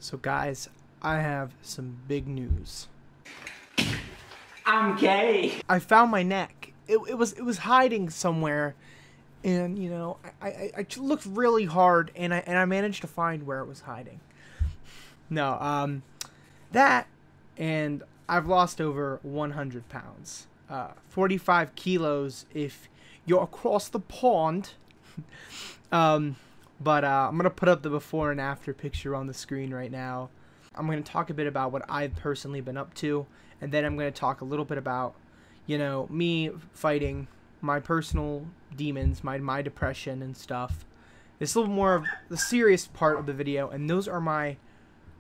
So guys, I have some big news. I'm gay. I found my neck. It was hiding somewhere, and you know, I looked really hard, and I managed to find where it was hiding. No, that, and I've lost over 100 pounds, 45 kilos if you're across the pond. But I'm going to put up the before and after picture on the screen right now. I'm going to talk a bit about what I've personally been up to, and then I'm going to talk a little bit about, you know, me fighting my personal demons, my depression and stuff. It's a little more of the serious part of the video, and those are my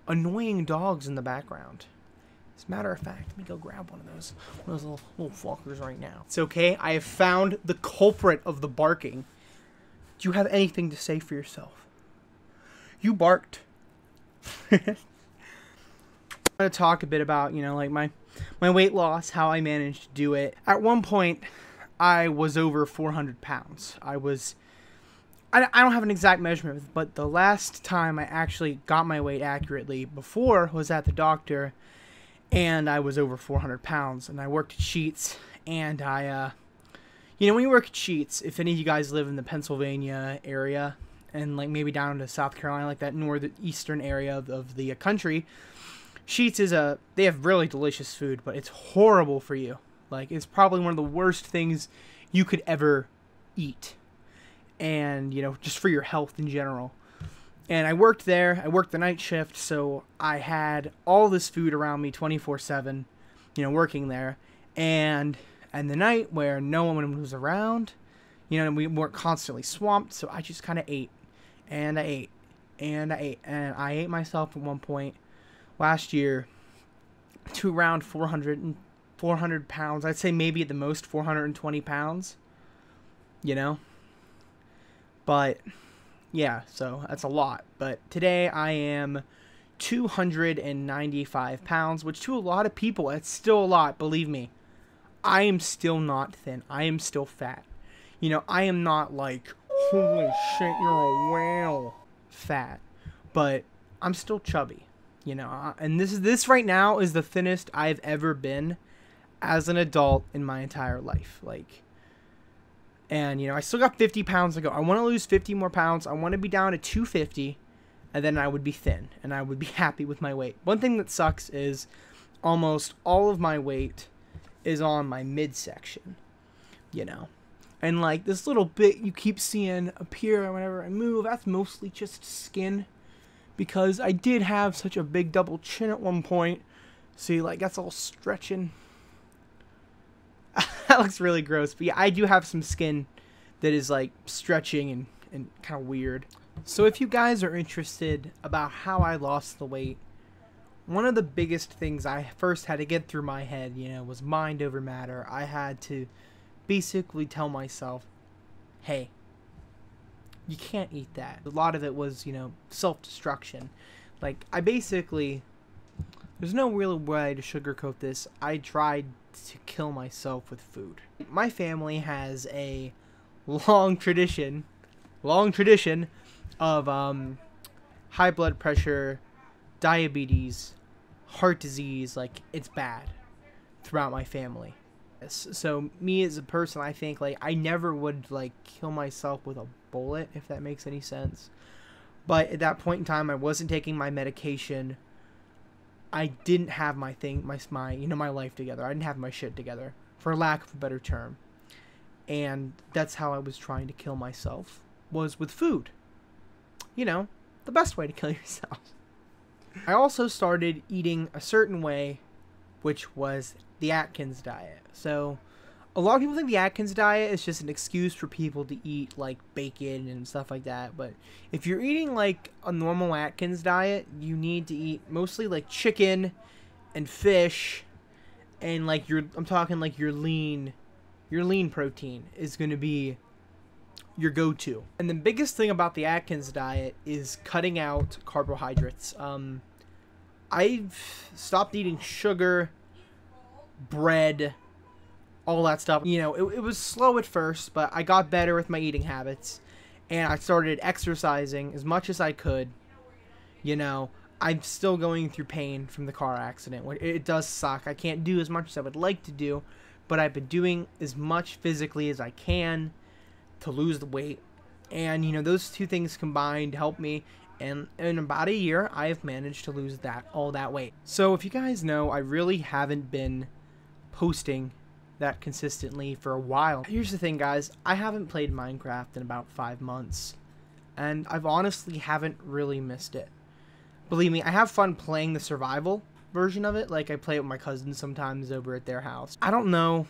annoying dogs in the background. As a matter of fact, let me go grab one of those little fuckers right now. It's okay, I have found the culprit of the barking. Do you have anything to say for yourself? You barked. I'm going to talk a bit about, you know, like my weight loss, how I managed to do it. At one point, I was over 400 pounds. I don't have an exact measurement, but the last time I actually got my weight accurately before was at the doctor, and I was over 400 pounds, and I worked at Sheetz, and you know, when you work at Sheetz, if any of you guys live in the Pennsylvania area, and like maybe down to South Carolina, like that northeastern area of the country, Sheetz is they have really delicious food, but it's horrible for you. Like, it's probably one of the worst things you could ever eat. And, you know, just for your health in general. And I worked there, I worked the night shift, so I had all this food around me 24/7, you know, working there. And the night where no one was around, you know, and we weren't constantly swamped, so I just kind of ate. And I ate. And I ate. And I ate myself at one point last year to around 400 pounds. I'd say maybe at the most 420 pounds, you know. But, yeah, so that's a lot. But today I am 295 pounds, which to a lot of people, that's still a lot, believe me. I am still not thin. I am still fat. You know, I am not like, holy shit, you're a whale fat. But I'm still chubby, you know. And this right now is the thinnest I've ever been as an adult in my entire life. Like, and, you know, I still got 50 pounds to go. I want to lose 50 more pounds. I want to be down to 250, and then I would be thin, and I would be happy with my weight. One thing that sucks is almost all of my weight is on my midsection, you know, and like this little bit you keep seeing appear whenever I move, that's mostly just skin, because I did have such a big double chin at one point. See, like, that's all stretching. That looks really gross, but yeah, I do have some skin that is like stretching and kind of weird. So if you guys are interested about how I lost the weight, one of the biggest things I first had to get through my head, you know, was mind over matter. I had to basically tell myself, hey, you can't eat that. A lot of it was, you know, self-destruction. Like, I basically, there's no real way to sugarcoat this. I tried to kill myself with food. My family has a long tradition of high blood pressure, diabetes, heart disease. Like, it's bad throughout my family. So me as a person, I think, like, I never would like kill myself with a bullet, if that makes any sense. But at that point in time, I wasn't taking my medication. I didn't have my you know, my life together. I didn't have my shit together, for lack of a better term. And that's how I was trying to kill myself, was with food. You know, the best way to kill yourself. I also started eating a certain way, which was the Atkins diet. So a lot of people think the Atkins diet is just an excuse for people to eat like bacon and stuff like that. But if you're eating like a normal Atkins diet, you need to eat mostly like chicken and fish, and like I'm talking like your lean protein is going to be your go-to. And the biggest thing about the Atkins diet is cutting out carbohydrates. I've stopped eating sugar, bread, all that stuff. You know, it was slow at first, but I got better with my eating habits, and I started exercising as much as I could. You know, I'm still going through pain from the car accident. It does suck. I can't do as much as I would like to do, but I've been doing as much physically as I can to lose the weight. And, you know, those two things combined help me. And in about a year, I have managed to lose all that weight. So if you guys know, I really haven't been posting that consistently for a while. Here's the thing, guys. I haven't played Minecraft in about 5 months. And I've honestly haven't really missed it. Believe me, I have fun playing the survival version of it. Like, I play it with my cousins sometimes over at their house. I don't know,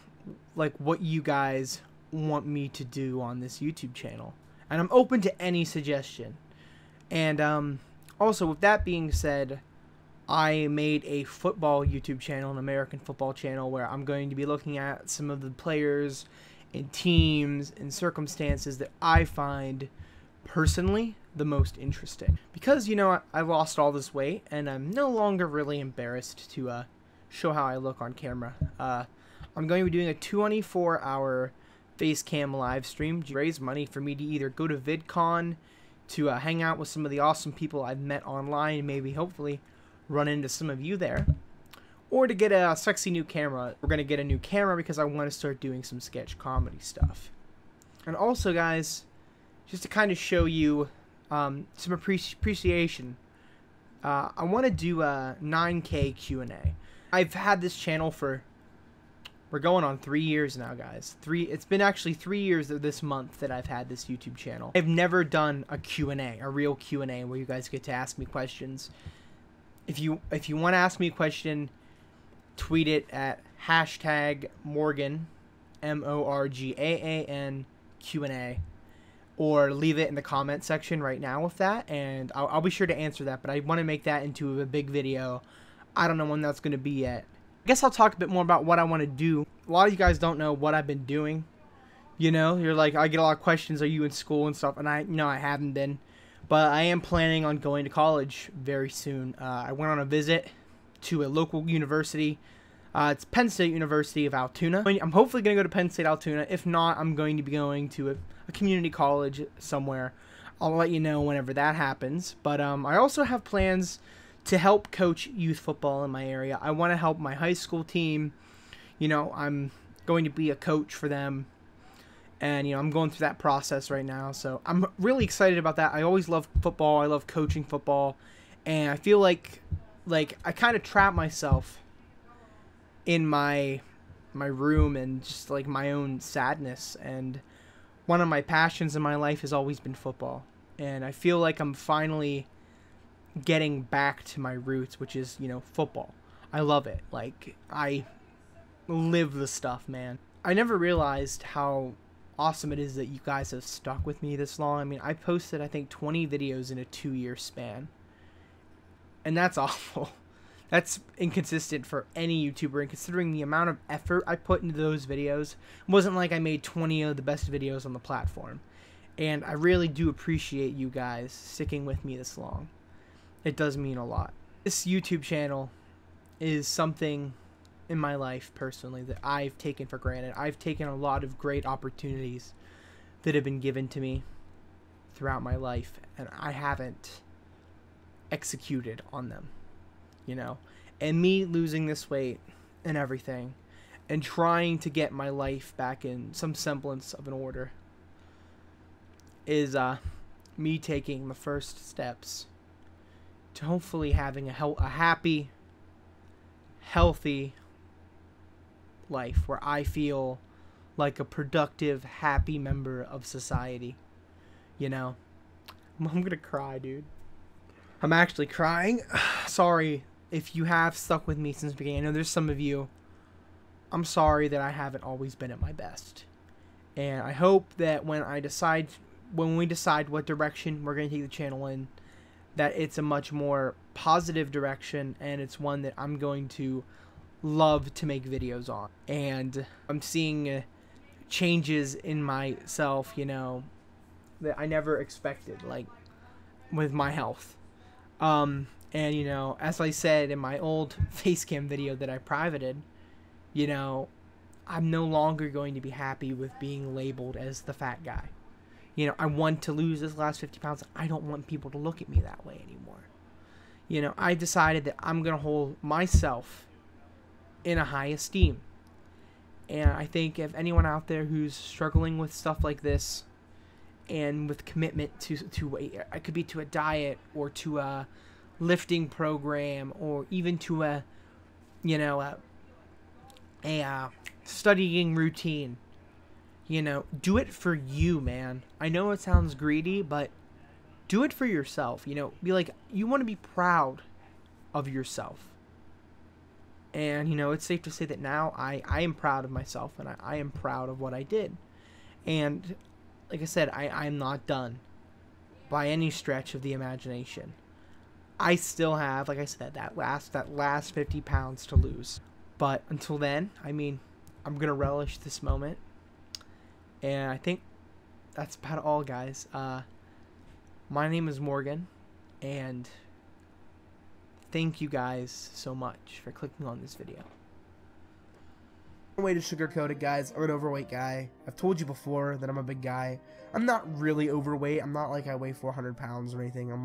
like, what you guys want me to do on this YouTube channel. And I'm open to any suggestion. And also, with that being said, I made a football YouTube channel, an American football channel, where I'm going to be looking at some of the players and teams and circumstances that I find personally the most interesting. Because, you know, I lost all this weight, and I'm no longer really embarrassed to show how I look on camera. I'm going to be doing a 24-hour Facecam live stream to raise money for me to either go to VidCon, to hang out with some of the awesome people I've met online, and maybe hopefully run into some of you there, or to get a sexy new camera. We're going to get a new camera because I want to start doing some sketch comedy stuff. And also, guys, just to kind of show you some appreciation, I want to do a 9K Q&A. I've had this channel for, we're going on 3 years now, guys. It's been actually 3 years of this month that I've had this YouTube channel. I've never done a Q&A, a real Q&A, where you guys get to ask me questions. If you want to ask me a question, tweet it at hashtag Morgaan, MORGAAN Q&A, or leave it in the comment section right now with that, and I'll be sure to answer that. But I want to make that into a big video. I don't know when that's going to be yet. I guess I'll talk a bit more about what I want to do. A lot of you guys don't know what I've been doing. You know, you're like, I get a lot of questions, are you in school and stuff, and I haven't been. But I am planning on going to college very soon. I went on a visit to a local university. It's Penn State University of Altoona. I'm hopefully going to go to Penn State Altoona. If not, I'm going to be going to a community college somewhere. I'll let you know whenever that happens. But I also have plans to help coach youth football in my area. I want to help my high school team. You know, I'm going to be a coach for them. And, you know, I'm going through that process right now. So I'm really excited about that. I always love football. I love coaching football. And I feel like I kind of trap myself in my room and just like my own sadness. And one of my passions in my life has always been football. And I feel like I'm finally getting back to my roots, which is, you know, football. I love it. Like, I live the stuff, man. I never realized how awesome it is that you guys have stuck with me this long. I mean, I posted, I think, 20 videos in a 2-year span. And that's awful. That's inconsistent for any YouTuber, and considering the amount of effort I put into those videos, it wasn't like I made 20 of the best videos on the platform. And I really do appreciate you guys sticking with me this long. It does mean a lot. This YouTube channel is something in my life personally that I've taken for granted. I've taken a lot of great opportunities that have been given to me throughout my life, and I haven't executed on them, you know. And me losing this weight and everything, and trying to get my life back in some semblance of an order, is me taking the first steps to hopefully having a happy, healthy life where I feel like a productive, happy member of society. You know, I'm gonna cry, dude. I'm actually crying. Sorry if you have stuck with me since the beginning. I know there's some of you. I'm sorry that I haven't always been at my best. And I hope that when we decide what direction we're gonna take the channel in, that it's a much more positive direction, and it's one that I'm going to love to make videos on. And I'm seeing changes in myself, you know, that I never expected, like with my health. And you know, as I said in my old Facecam video that I privated, you know, I'm no longer going to be happy with being labeled as the fat guy. You know, I want to lose this last 50 pounds. I don't want people to look at me that way anymore. you know, I decided that I'm going to hold myself in a high esteem. And I think if anyone out there who's struggling with stuff like this and with commitment to it could be to a diet or to a lifting program or even to a, you know, a studying routine, you know, do it for you, man. I know it sounds greedy, but do it for yourself. You know, be like, you want to be proud of yourself. And, you know, it's safe to say that now I am proud of myself, and I am proud of what I did. And like I said, I'm not done by any stretch of the imagination. I still have, like I said, that last 50 pounds to lose. But until then, I mean, I'm going to relish this moment. And I think that's about all, guys. My name is Morgan, and thank you guys so much for clicking on this video. No way to sugarcoat it, guys. I'm an overweight guy. I've told you before that I'm a big guy. I'm not really overweight. I'm not like I weigh 400 pounds or anything. I'm